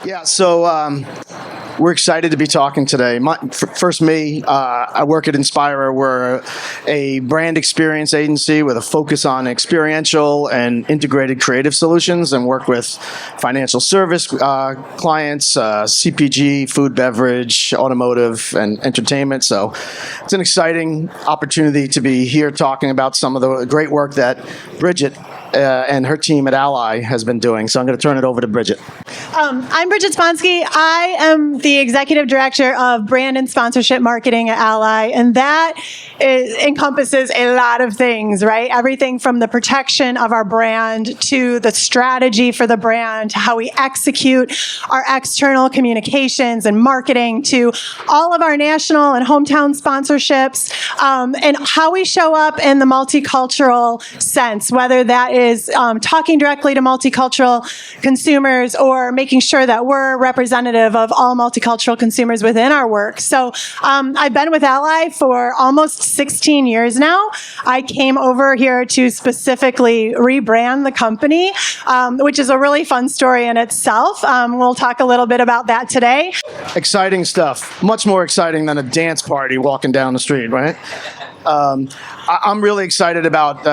Yeah, so we're excited to be talking today. I work at Inspira. We're a brand experience agency with a focus on experiential and integrated creative solutions, and work with financial service clients, CPG, food, beverage, automotive, and entertainment. So it's an exciting opportunity to be here talking about some of the great work that Bridget and her team at Ally has been doing. So I'm going to turn it over to Bridget. I'm Bridget Sponsky. I am the Executive Director of Brand and Sponsorship Marketing at Ally, and that encompasses a lot of things, right? Everything from the protection of our brand to the strategy for the brand, to how we execute our external communications and marketing, to all of our national and hometown sponsorships, and how we show up in the multicultural sense, whether that is talking directly to multicultural consumers or making sure that we're representative of all multicultural consumers within our work. So I've been with Ally for almost 16 years now. I came over here to specifically rebrand the company, which is a really fun story in itself. We'll talk a little bit about that today. Exciting stuff. Much more exciting than a dance party walking down the street, right? I'm really excited about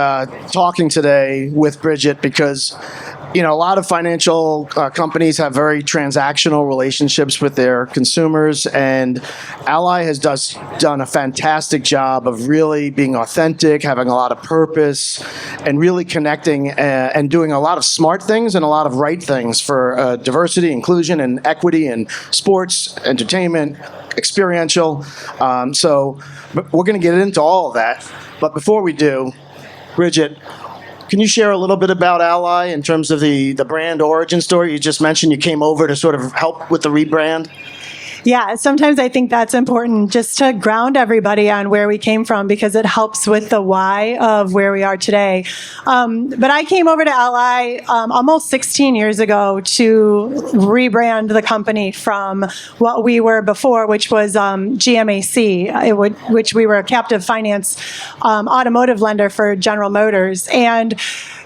talking today with Bridget because, a lot of financial companies have very transactional relationships with their consumers, and Ally has done a fantastic job of really being authentic, having a lot of purpose, and really connecting and doing a lot of smart things and a lot of right things for diversity, inclusion, and equity in sports, entertainment, experiential. So we're going to get into all of that. But before we do, Bridget, can you share a little bit about Ally in terms of the brand origin story? You just mentioned you came over to sort of help with the rebrand. Yeah, sometimes I think that's important just to ground everybody on where we came from because it helps with the why of where we are today. But I came over to Ally almost 16 years ago to rebrand the company from what we were before, which was GMAC, which we were a captive finance automotive lender for General Motors. And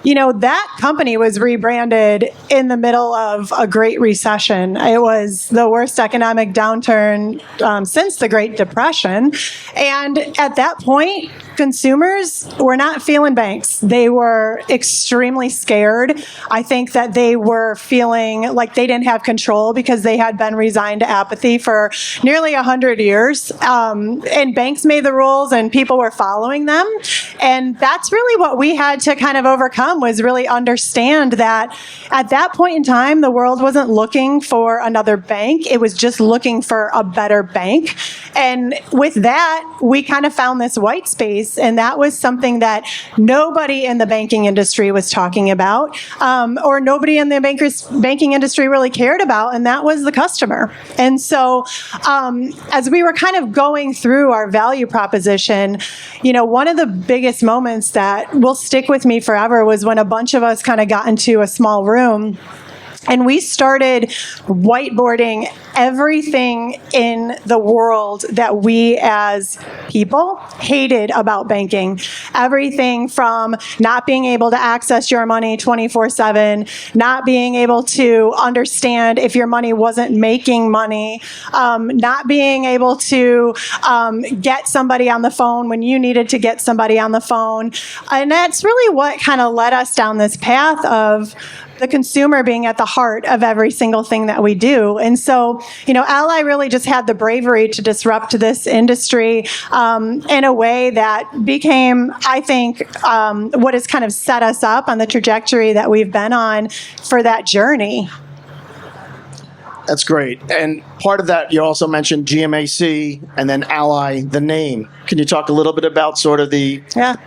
that company was rebranded in the middle of a great recession. It was the worst economic downturn since the Great Depression. And at that point, consumers were not feeling banks. They were extremely scared. I think that they were feeling like they didn't have control because they had been resigned to apathy for nearly 100 years. And banks made the rules and people were following them. And that's really what we had to kind of overcome, was really understand that at that point in time, the world wasn't looking for another bank. It was just looking for a better bank. And with that, we kind of found this white space. And that was something that nobody in the banking industry was talking about, or nobody in the banking industry really cared about. And that was the customer. And so as we were kind of going through our value proposition, one of the biggest moments that will stick with me forever was when a bunch of us kind of got into a small room and we started whiteboarding everything in the world that we as people hated about banking. Everything from not being able to access your money 24/7, not being able to understand if your money wasn't making money, not being able to get somebody on the phone when you needed to get somebody on the phone. And that's really what kind of led us down this path of the consumer being at the heart of every single thing that we do. And so, Ally really just had the bravery to disrupt this industry in a way that became, I think, what has kind of set us up on the trajectory that we've been on for that journey. That's great. And part of that, you also mentioned GMAC and then Ally, the name. Can you talk a little bit about sort of the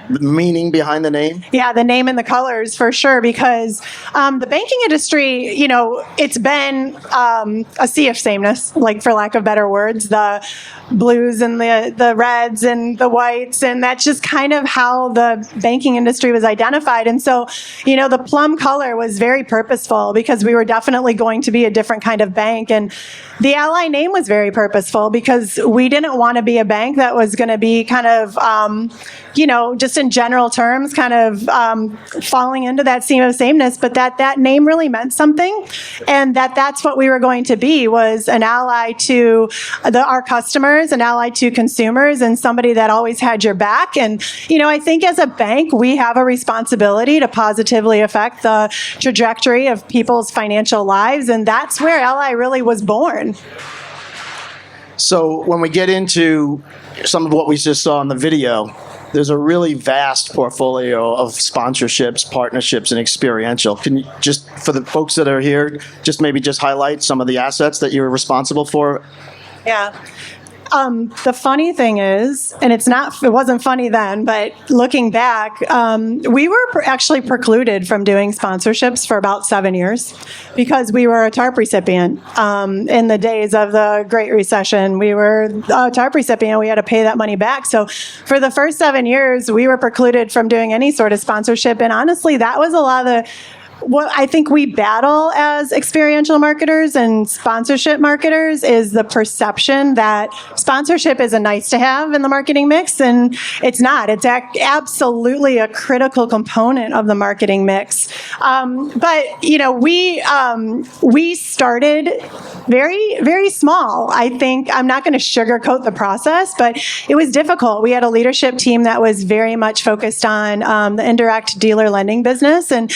meaning behind the name? Yeah, the name and the colors for sure, because the banking industry, it's been a sea of sameness, like for lack of better words, the blues and the reds and the whites, and that's just kind of how the banking industry was identified. And so, the plum color was very purposeful because we were definitely going to be a different kind of bank. And the Ally name was very purposeful because we didn't want to be a bank that was going to be kind of, just in general terms, kind of falling into that seam of sameness, but that name really meant something, and that's what we were going to be, was an ally to our customers, an ally to consumers, and somebody that always had your back. And, I think as a bank, we have a responsibility to positively affect the trajectory of people's financial lives, and that's where Ally really was born. So when we get into some of what we just saw in the video, there's a really vast portfolio of sponsorships, partnerships, and experiential. Can you just, for the folks that are here, just maybe just highlight some of the assets that you're responsible for? Yeah. The funny thing is, and it wasn't funny then, but looking back, we were actually precluded from doing sponsorships for about 7 years because we were a TARP recipient. In the days of the Great Recession, we were a TARP recipient. We had to pay that money back. So for the first 7 years, we were precluded from doing any sort of sponsorship. And honestly, that was a lot of what I think we battle as experiential marketers and sponsorship marketers is the perception that sponsorship is a nice to have in the marketing mix, and it's not. It's absolutely a critical component of the marketing mix. But we started very, very small. I think I'm not going to sugarcoat the process, but it was difficult. We had a leadership team that was very much focused on the indirect dealer lending business, and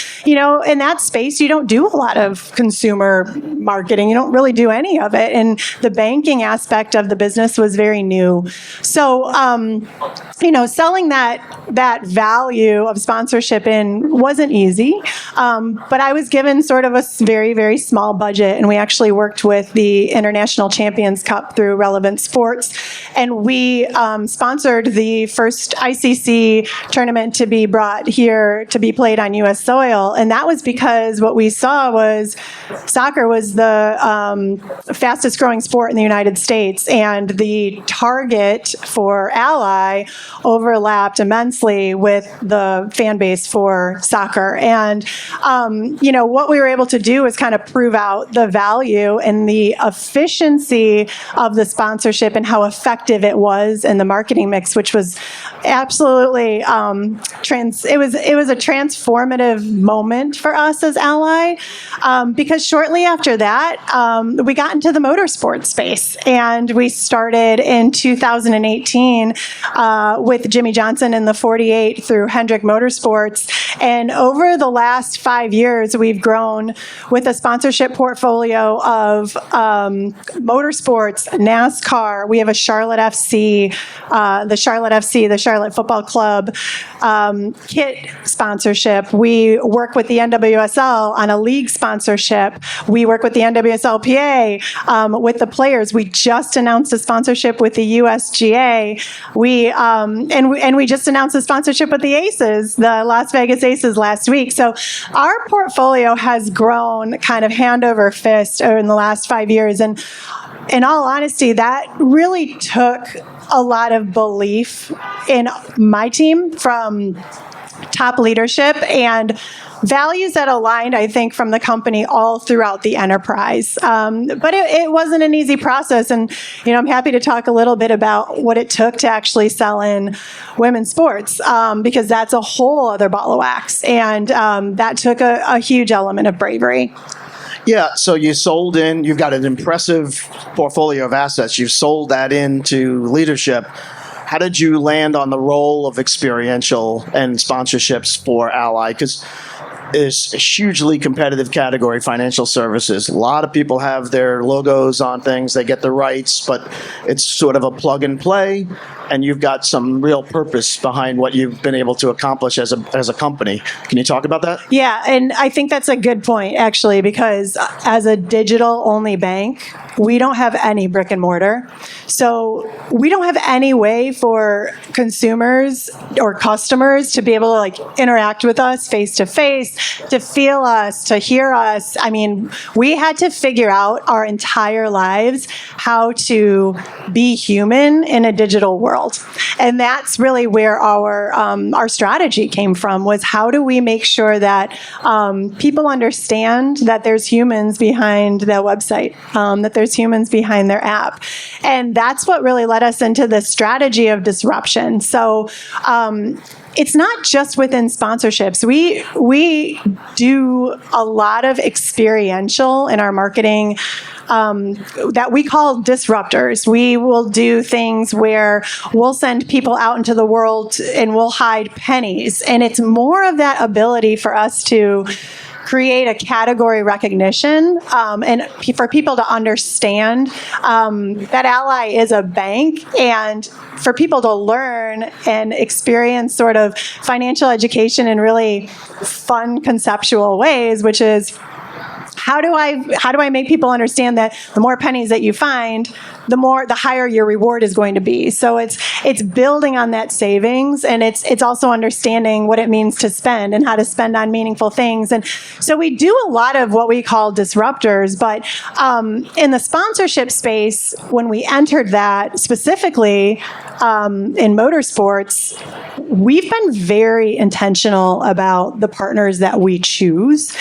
in that space, you don't do a lot of consumer marketing. You don't really do any of it. And the banking aspect of the business was very new. So, selling that value of sponsorship in wasn't easy. But I was given sort of a very, very small budget. And we actually worked with the International Champions Cup through Relevant Sports. And we sponsored the first ICC tournament to be brought here to be played on U.S. soil. And that was because what we saw was soccer was the fastest growing sport in the United States, and the target for Ally overlapped immensely with the fan base for soccer. And, what we were able to do is kind of prove out the value and the efficiency of the sponsorship and how effective it was in the marketing mix, which was absolutely it was a transformative moment for us as Ally, because shortly after that, we got into the motorsports space, and we started in 2018 with Jimmy Johnson in the 48 through Hendrick Motorsports. And over the last 5 years, we've grown with a sponsorship portfolio of motorsports, NASCAR. We have a Charlotte FC, the Charlotte Football Club, kit sponsorship. We work with the NWSL on a league sponsorship. We work with the NWSLPA with the players. We just announced a sponsorship with the USGA. We just announced a sponsorship with the Aces, the Las Vegas Aces, last week. So our portfolio has grown kind of hand over fist in the last 5 years. And in all honesty, that really took a lot of belief in my team from top leadership and values that aligned, I think, from the company all throughout the enterprise. But it wasn't an easy process. And, I'm happy to talk a little bit about what it took to actually sell in women's sports, because that's a whole other ball of wax. And that took a huge element of bravery. Yeah, so you've got an impressive portfolio of assets. You've sold that into leadership. How did you land on the role of experiential and sponsorships for Ally? Because it's a hugely competitive category, financial services. A lot of people have their logos on things, they get the rights, but it's sort of a plug and play, and you've got some real purpose behind what you've been able to accomplish as a company. Can you talk about that? Yeah, and I think that's a good point, actually, because as a digital-only bank, we don't have any brick and mortar. So we don't have any way for consumers or customers to be able to interact with us face to face, to feel us, to hear us. I mean, we had to figure out our entire lives how to be human in a digital world. world. And that's really where our strategy came from, was how do we make sure that people understand that there's humans behind the website, that there's humans behind their app. And that's what really led us into the strategy of disruption. So it's not just within sponsorships. We do a lot of experiential in our marketing that we call disruptors. We will do things where we'll send people out into the world and we'll hide pennies. And it's more of that ability for us to create a category recognition and for people to understand that Ally is a bank, and for people to learn and experience sort of financial education in really fun, conceptual ways, which is how do I make people understand that the more pennies that you find, the higher your reward is going to be. So it's building on that savings, and it's also understanding what it means to spend and how to spend on meaningful things. And so we do a lot of what we call disruptors, but in the sponsorship space, when we entered that specifically in motorsports, we've been very intentional about the partners that we choose.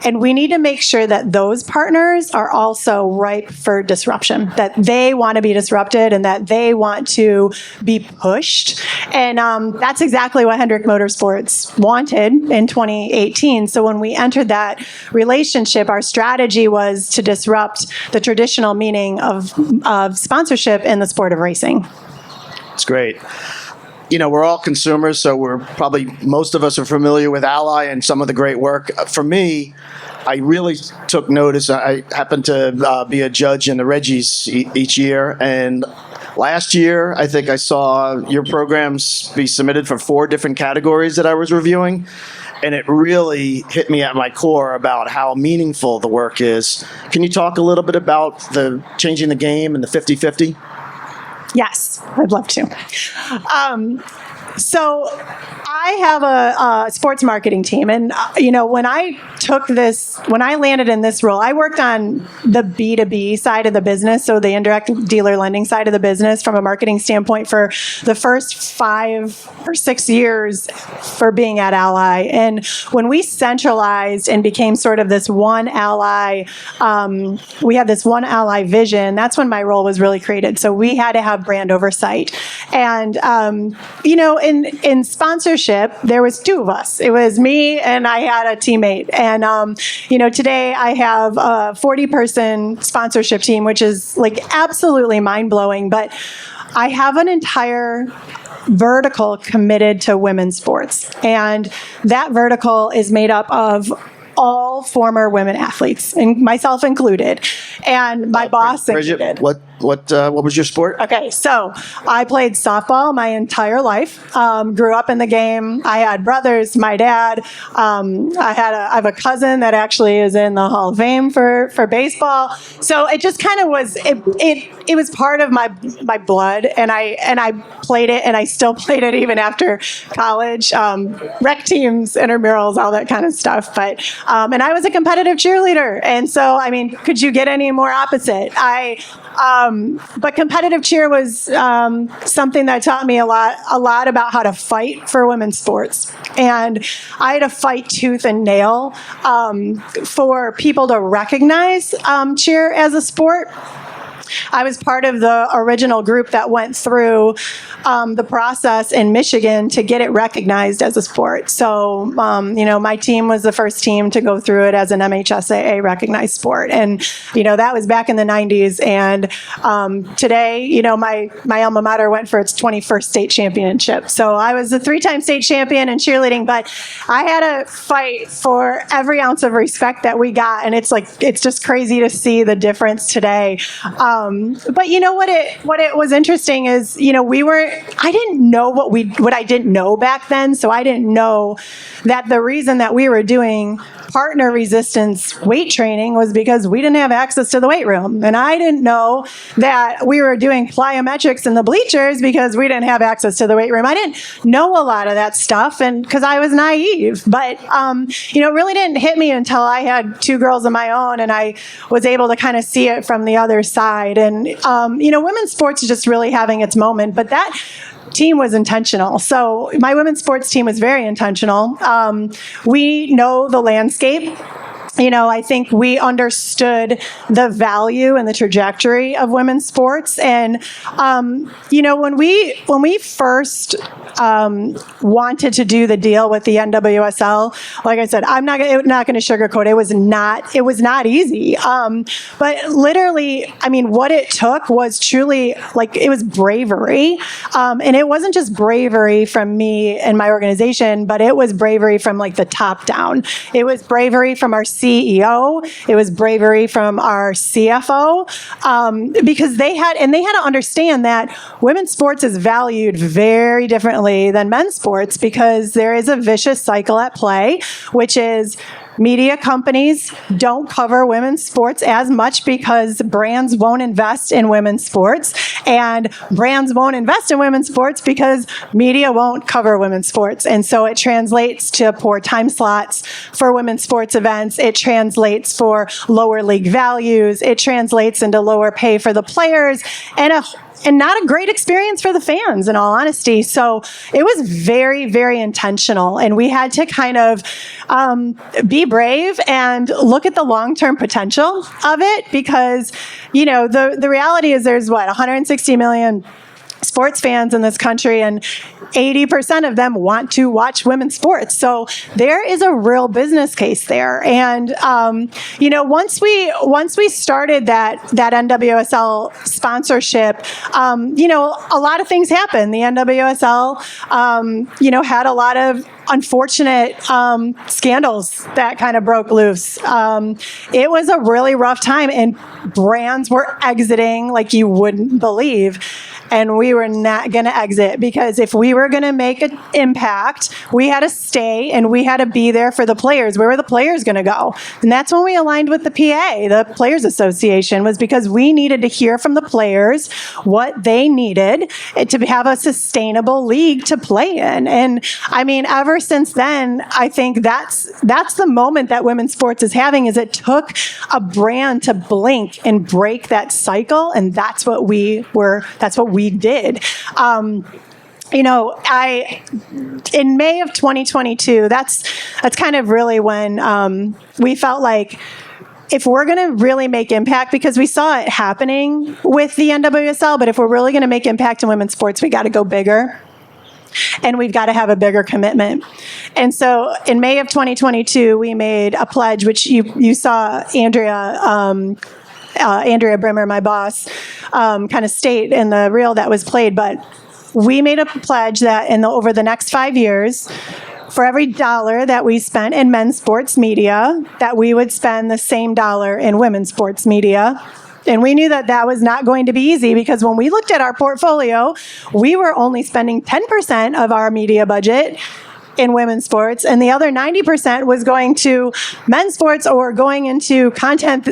And we need to make sure that those partners are also ripe for disruption, that they want to be disrupted and that they want to be pushed. And that's exactly what Hendrick Motorsports wanted in 2018. So when we entered that relationship, our strategy was to disrupt the traditional meaning of sponsorship in the sport of racing. It's great. You know, we're all consumers, so most of us are familiar with Ally and some of the great work. For me, I really took notice. I happen to be a judge in the Reggies each year, and last year I think I saw your programs be submitted for 4 different categories that I was reviewing, and it really hit me at my core about how meaningful the work is. Can you talk a little bit about the changing the game and the 50-50? Yes, I'd love to. So I have a sports marketing team, and when I landed in this role, I worked on the B2B side of the business, so the indirect dealer lending side of the business from a marketing standpoint for the first 5 or 6 years for being at Ally. And when we centralized and became sort of this one Ally, we had this one Ally vision. That's when my role was really created. So we had to have brand oversight, and in sponsorship, there was 2 of us. It was me and I had a teammate. And, today I have a 40-person sponsorship team, which is like absolutely mind-blowing. But I have an entire vertical committed to women's sports. And that vertical is made up of all former women athletes, and myself included, and my boss Bridget, included. What was your sport? Okay, so I played softball my entire life. Grew up in the game. I had brothers, my dad. I have a cousin that actually is in the Hall of Fame for baseball. So it just kind of was it was part of my blood, and I played it, and I still played it even after college. Rec teams, intramurals, all that kind of stuff. But and I was a competitive cheerleader, and so I mean, could you get any more opposite? But competitive cheer was something that taught me a lot about how to fight for women's sports. And I had to fight tooth and nail for people to recognize cheer as a sport. I was part of the original group that went through the process in Michigan to get it recognized as a sport. So, my team was the first team to go through it as an MHSAA recognized sport. And, that was back in the 90s. And today, my alma mater went for its 21st state championship. So I was a 3-time state champion in cheerleading, but I had to fight for every ounce of respect that we got. And it's just crazy to see the difference today. But what it was interesting is, I didn't know what I didn't know back then. So I didn't know that the reason that we were doing partner resistance weight training was because we didn't have access to the weight room. And I didn't know that we were doing plyometrics in the bleachers because we didn't have access to the weight room. I didn't know a lot of that stuff, and because I was naive. But, it really didn't hit me until I had 2 girls of my own, and I was able to kind of see it from the other side. side. And, women's sports is just really having its moment. But that team was intentional. So my women's sports team was very intentional. We know the landscape. I think we understood the value and the trajectory of women's sports. And, when we first wanted to do the deal with the NWSL, like I said, I'm not going to sugarcoat it. It was not easy. But literally, what it took was truly, it was bravery. And it wasn't just bravery from me and my organization, but it was bravery from the top down. It was bravery from our CEO. It was bravery from our CFO, because they had to understand that women's sports is valued very differently than men's sports, because there is a vicious cycle at play, which is media companies don't cover women's sports as much because brands won't invest in women's sports, and brands won't invest in women's sports because media won't cover women's sports. And so it translates to poor time slots for women's sports events. It translates for lower league values. It translates into lower pay for the players, and not a great experience for the fans, in all honesty. So it was very, very intentional. And we had to kind of be brave and look at the long-term potential of it, because, the reality is there's 160 million sports fans in this country, and 80% of them want to watch women's sports. So there is a real business case there. And, once we started that NWSL sponsorship, a lot of things happened. The NWSL, had a lot of unfortunate scandals that kind of broke loose. It was a really rough time, and brands were exiting like you wouldn't believe. And we were not going to exit, because if we were going to make an impact, we had to stay and we had to be there for the players. Where were the players going to go? And that's when we aligned with the PA, the Players Association, was because we needed to hear from the players what they needed to have a sustainable league to play in. And ever since then, I think that's the moment that women's sports is having, is it took a brand to blink and break that cycle. And that's what we did. In May of 2022, that's kind of really when we felt like, if we're going to really make impact, because we saw it happening with the NWSL, but if we're really going to make impact in women's sports, we got to go bigger. And we've got to have a bigger commitment. And so in May of 2022, we made a pledge, which you saw Andrea Brimmer, my boss, kind of state in the reel that was played. But we made a pledge that over the next 5 years, for every dollar that we spent in men's sports media, that we would spend the same dollar in women's sports media. And we knew that was not going to be easy, because when we looked at our portfolio, we were only spending 10% of our media budget in women's sports, and the other 90% was going to men's sports or going into content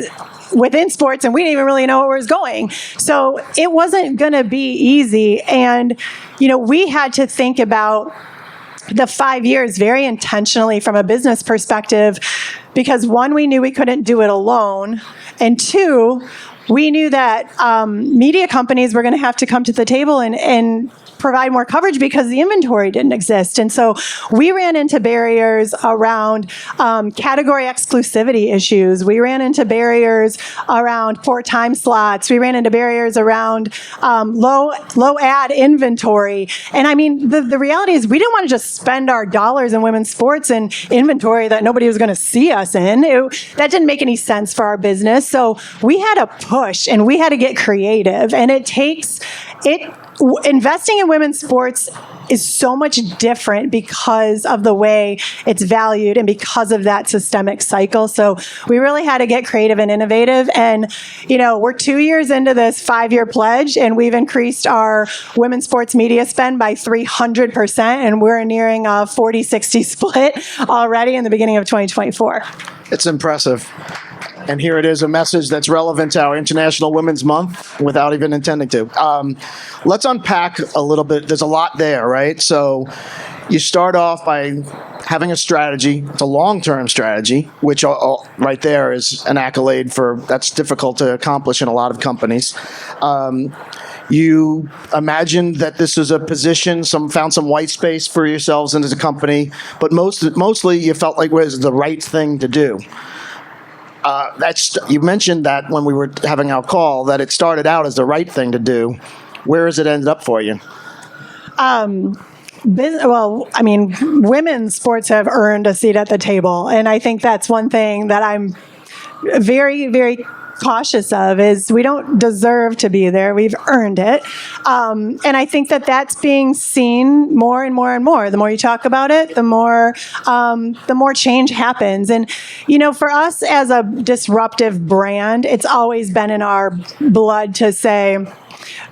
within sports, and we didn't even really know where it was going. So it wasn't going to be easy. And, we had to think about the 5 years very intentionally from a business perspective, because one, we knew we couldn't do it alone, and two, we knew that media companies were going to have to come to the table and provide more coverage, because the inventory didn't exist. And so we ran into barriers around category exclusivity issues. We ran into barriers around poor time slots. We ran into barriers around low ad inventory. And the reality is, we didn't want to just spend our dollars in women's sports and inventory that nobody was going to see us in. That didn't make any sense for our business. So we had to push, and we had to get creative. And investing in women's sports is so much different because of the way it's valued and because of that systemic cycle. So we really had to get creative and innovative. And, we're 2 years into this 5-year pledge, and we've increased our women's sports media spend by 300%. And we're nearing a 40-60 split already in the beginning of 2024. It's impressive. And here it is, a message that's relevant to our International Women's Month without even intending to. Let's unpack a little bit. There's a lot there, right? So, you start off by having a strategy. It's a long-term strategy, which right there is an accolade that's difficult to accomplish in a lot of companies. You imagined that this is a position, found some white space for yourselves as a company, but mostly you felt like it was the right thing to do. You mentioned that when we were having our call, that it started out as the right thing to do. Where has it ended up for you? Women's sports have earned a seat at the table, and I think that's one thing that I'm very, very cautious of is we don't deserve to be there. We've earned it. And I think that that's being seen more and more and more. The more you talk about it, the more change happens. And, for us as a disruptive brand, it's always been in our blood to say,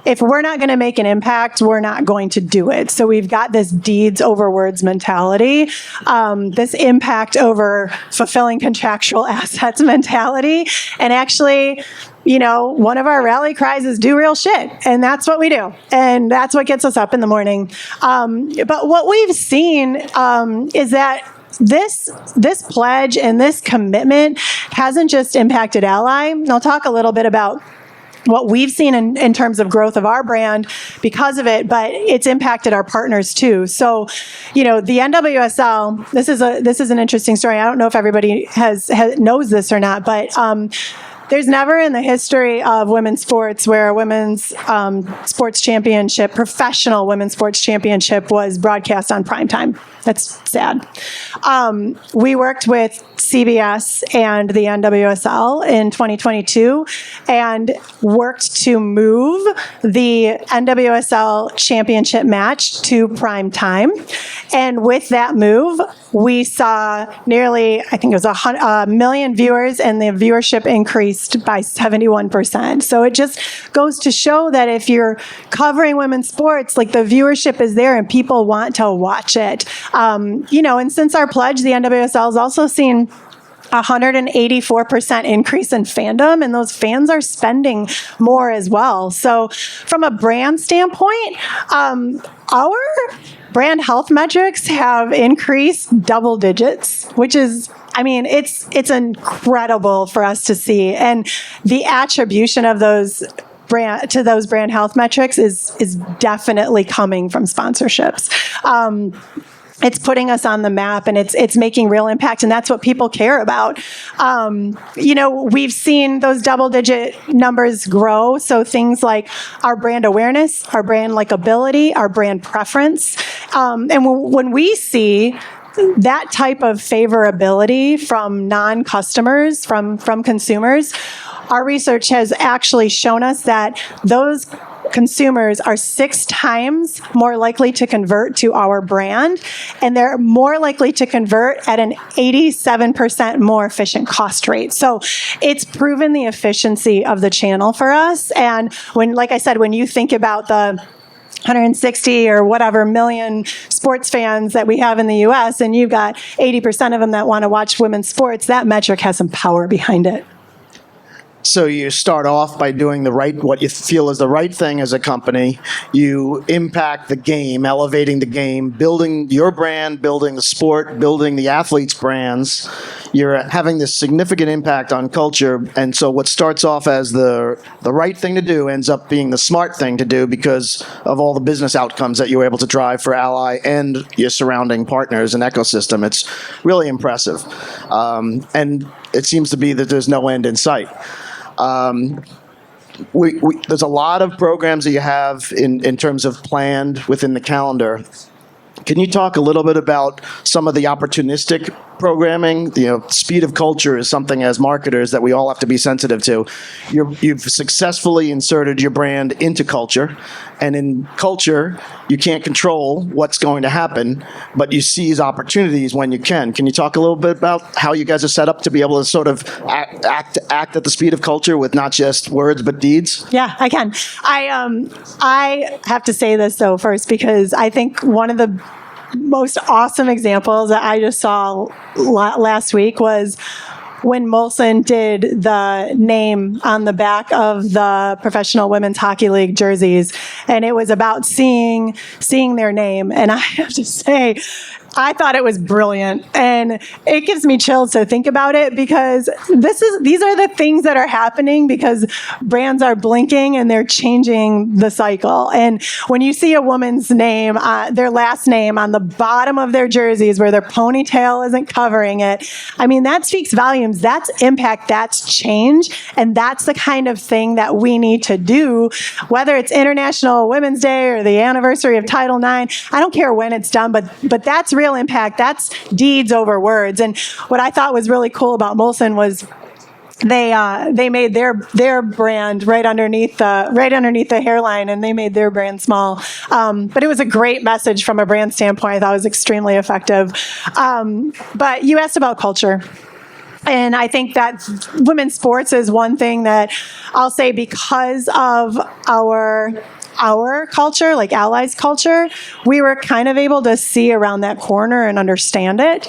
if we're not going to make an impact, we're not going to do it. So we've got this deeds over words mentality, this impact over fulfilling contractual assets mentality. And actually, one of our rally cries is do real shit. And that's what we do. And that's what gets us up in the morning. But what we've seen is that this pledge and this commitment hasn't just impacted Ally. And I'll talk a little bit about what we've seen in terms of growth of our brand because of it, but it's impacted our partners too. So, the NWSL, this is an interesting story. I don't know if everybody knows this or not, but there's never in the history of women's sports where a women's sports championship, professional women's sports championship, was broadcast on primetime. That's sad. We worked with CBS and the NWSL in 2022 and worked to move the NWSL championship match to prime time. And with that move, we saw nearly, I think it was a million viewers, and the viewership increased by 71%. So it just goes to show that if you're covering women's sports, like the viewership is there and people want to watch it. And since our pledge, the NWSL has also seen 184% increase in fandom, and those fans are spending more as well. So from a brand standpoint, our brand health metrics have increased double digits, which is, it's incredible for us to see. And the attribution of those brand health metrics is definitely coming from sponsorships. It's putting us on the map, and it's making real impact, and that's what people care about. We've seen those double-digit numbers grow, so things like our brand awareness, our brand likability, our brand preference. And when we see that type of favorability from non-customers, from consumers, our research has actually shown us that those consumers are 6 times more likely to convert to our brand, and they're more likely to convert at an 87% more efficient cost rate. So it's proven the efficiency of the channel for us. And like I said, when you think about the 160 or whatever million sports fans that we have in the US, and you've got 80% of them that want to watch women's sports, that metric has some power behind it. So you start off by doing what you feel is the right thing as a company. You impact the game, elevating the game, building your brand, building the sport, building the athletes' brands. You're having this significant impact on culture. And so what starts off as the right thing to do ends up being the smart thing to do because of all the business outcomes that you were able to drive for Ally and your surrounding partners and ecosystem. It's really impressive. And it seems to be that there's no end in sight. There's a lot of programs that you have in terms of planned within the calendar. Can you talk a little bit about some of the opportunistic programming? Speed of culture is something as marketers that we all have to be sensitive to. You've successfully inserted your brand into culture, and in culture, you can't control what's going to happen, but you seize opportunities when you can. Can you talk a little bit about how you guys are set up to be able to sort of act at the speed of culture with not just words but deeds? Yeah, I can. I have to say this though first because I think one of the most awesome examples that I just saw last week was when Molson did the name on the back of the Professional Women's Hockey League jerseys, and it was about seeing their name. And I have to say, I thought it was brilliant, and it gives me chills to think about it, because these are the things that are happening because brands are blinking and they're changing the cycle. And when you see a woman's name, their last name on the bottom of their jerseys where their ponytail isn't covering it, I mean, that speaks volumes. That's impact, that's change, and that's the kind of thing that we need to do, whether it's International Women's Day or the anniversary of Title IX. I don't care when it's done, but that's real impact. That's deeds over words. And what I thought was really cool about Molson was they made their brand right underneath the hairline, and they made their brand small. But it was a great message from a brand standpoint. I thought it was extremely effective. But you asked about culture. And I think that women's sports is one thing that I'll say, because of our culture, like Ally's culture, we were kind of able to see around that corner and understand it.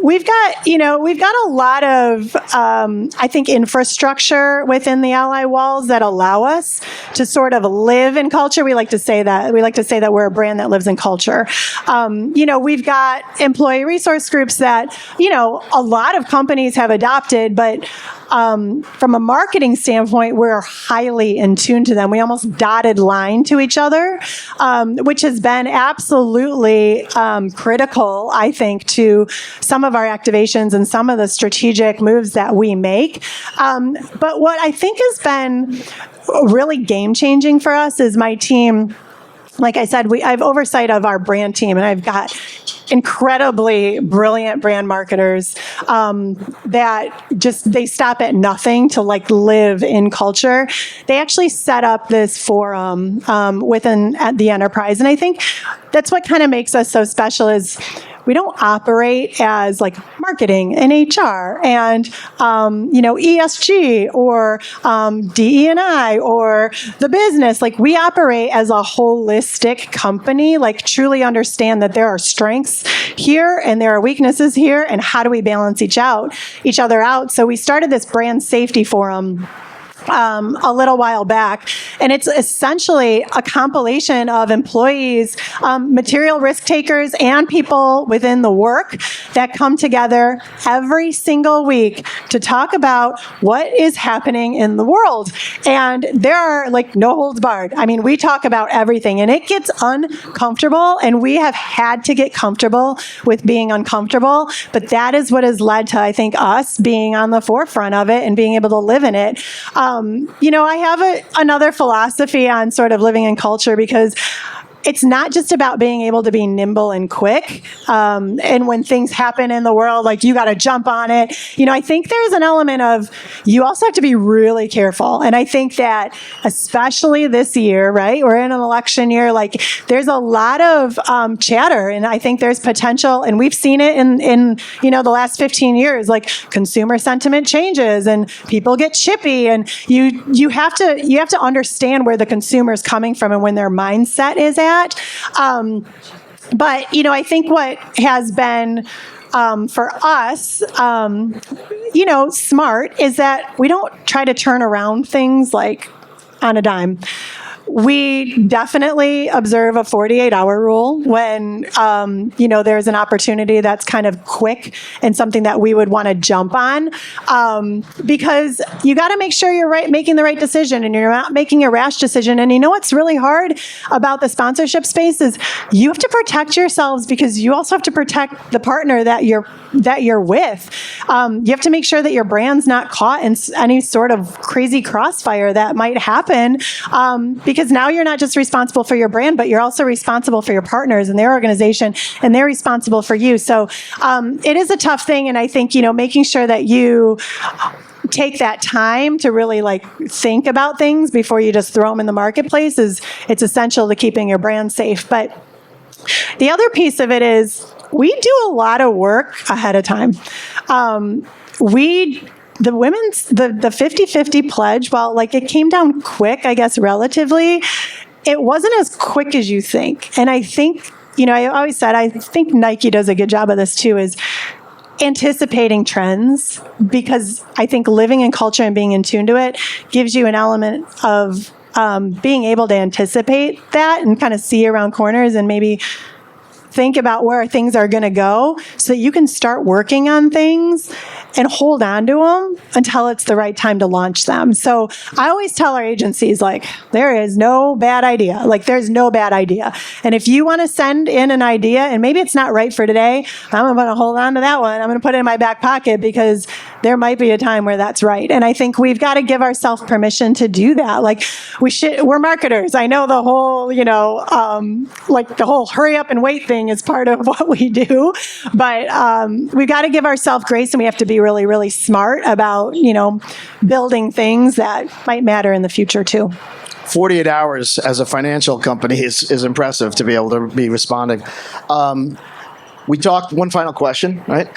We've got a lot of, I think, infrastructure within the Ally walls that allow us to sort of live in culture. We like to say that we're a brand that lives in culture. We've got employee resource groups that, a lot of companies have adopted, but from a marketing standpoint, we're highly in tune to them. We almost dotted line to each other, which has been absolutely critical, I think, to some of our activations and some of the strategic moves that we make. But what I think has been really game-changing for us is my team. Like I said, I have oversight of our brand team, and I've got incredibly brilliant brand marketers that they stop at nothing to live in culture. They actually set up this forum within the enterprise, and I think that's what kind of makes us so special is we don't operate as marketing and HR and ESG or DE&I or the business. We operate as a holistic company. Truly understand that there are strengths here and there are weaknesses here, and how do we balance each other out? So we started this brand safety forum a little while back, and it's essentially a compilation of employees, material risk takers, and people within the work that come together every single week to talk about what is happening in the world. And there are no holds barred. I mean, we talk about everything, and it gets uncomfortable, and we have had to get comfortable with being uncomfortable, but that is what has led to, I think, us being on the forefront of it and being able to live in it. I have another philosophy on sort of living in culture, because it's not just about being able to be nimble and quick. And when things happen in the world, you got to jump on it. I think there's an element of you also have to be really careful. And I think that especially this year, right? We're in an election year. There's a lot of chatter, and I think there's potential. And we've seen it in the last 15 years. Consumer sentiment changes, and people get chippy, and you have to understand where the consumer is coming from and when their mindset is at. But I think what has been for us, smart is that we don't try to turn around things on a dime. We definitely observe a 48-hour rule when, there's an opportunity that's kind of quick and something that we would want to jump on, because you got to make sure you're making the right decision and you're not making a rash decision. And what's really hard about the sponsorship space is you have to protect yourselves, because you also have to protect the partner that you're with. You have to make sure that your brand's not caught in any sort of crazy crossfire that might happen, because now you're not just responsible for your brand, but you're also responsible for your partners and their organization, and they're responsible for you. So it is a tough thing, and I think making sure that you take that time to really think about things before you just throw them in the marketplace it's essential to keeping your brand safe. But the other piece of it is we do a lot of work ahead of time. The women's, the 50-50 pledge, while it came down quick, I guess, relatively, it wasn't as quick as you think. And I think, I always said, I think Nike does a good job of this too, is anticipating trends, because I think living in culture and being in tune to it gives you an element of being able to anticipate that and kind of see around corners and maybe think about where things are going to go so that you can start working on things and hold on to them until it's the right time to launch them. So I always tell our agencies, like, there is no bad idea. Like, there's no bad idea. And if you want to send in an idea and maybe it's not right for today, I'm going to hold on to that one. I'm going to put it in my back pocket because there might be a time where that's right. And I think we've got to give ourselves permission to do that. Like, we're marketers. I know the whole, like the whole hurry up and wait thing is part of what we do. But we've got to give ourselves grace, and we have to be really, really smart about, building things that might matter in the future too. 48 hours as a financial company is impressive to be able to be responding. We talked, one final question, right?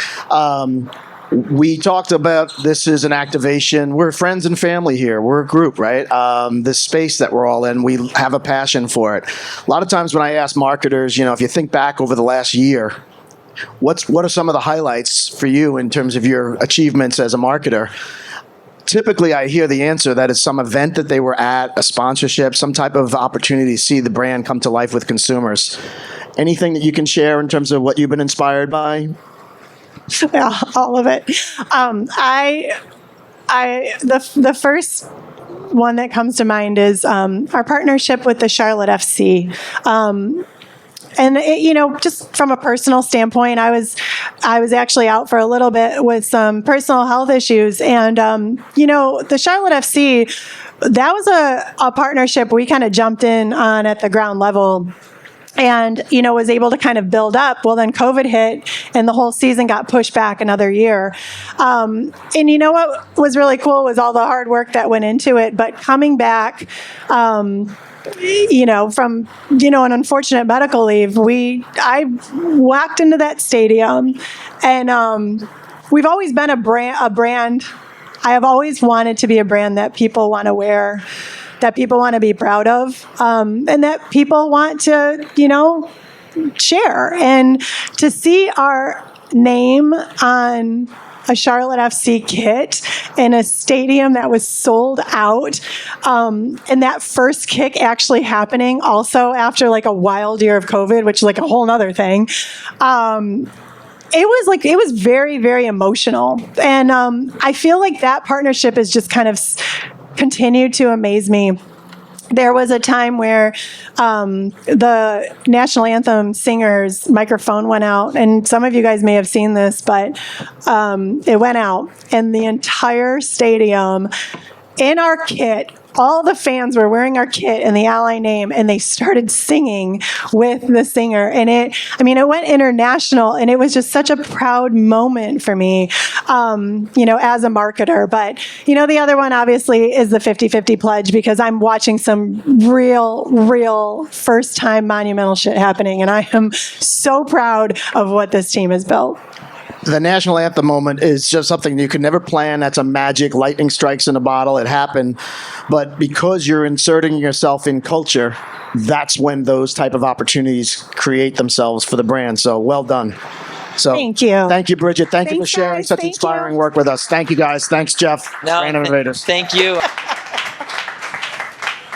We talked about this is an activation. We're friends and family here. We're a group, right? This space that we're all in, we have a passion for it. A lot of times when I ask marketers, if you think back over the last year, what are some of the highlights for you in terms of your achievements as a marketer? Typically, I hear the answer that it's some event that they were at, a sponsorship, some type of opportunity to see the brand come to life with consumers. Anything that you can share in terms of what you've been inspired by? Yeah, all of it. The first one that comes to mind is our partnership with the Charlotte FC. And just from a personal standpoint, I was actually out for a little bit with some personal health issues, and the Charlotte FC, that was a partnership we kind of jumped in on at the ground level. And, was able to kind of build up. Well, then COVID hit and the whole season got pushed back another year. And what was really cool was all the hard work that went into it. But coming back, from, an unfortunate medical leave, I walked into that stadium, and we've always been a brand. I have always wanted to be a brand that people want to wear, that people want to be proud of, and that people want to, share. And to see our name on a Charlotte FC kit in a stadium that was sold out, and that first kick actually happening also after like a wild year of COVID, which is like a whole nother thing. It was very, very emotional. And I feel like that partnership is just kind of continued to amaze me. There was a time where the national anthem singer's microphone went out, and some of you guys may have seen this, but it went out, and the entire stadium in our kit, all the fans were wearing our kit and the Ally name, and they started singing with the singer. And it went international, and it was just such a proud moment for me, as a marketer. But, the other one obviously is the 50-50 pledge, because I'm watching some real first-time monumental shit happening, and I am so proud of what this team has built. The national anthem moment is just something you can never plan. That's a magic. Lightning strikes in a bottle. It happened. But because you're inserting yourself in culture, that's when those type of opportunities create themselves for the brand. So well done. So thank you. Thank you, Bridget. Thank you for Thanks, sharing guys. such Thank inspiring you. work with us. Thank you, guys. Thanks, Jeff. No, Brand Innovators. thank you.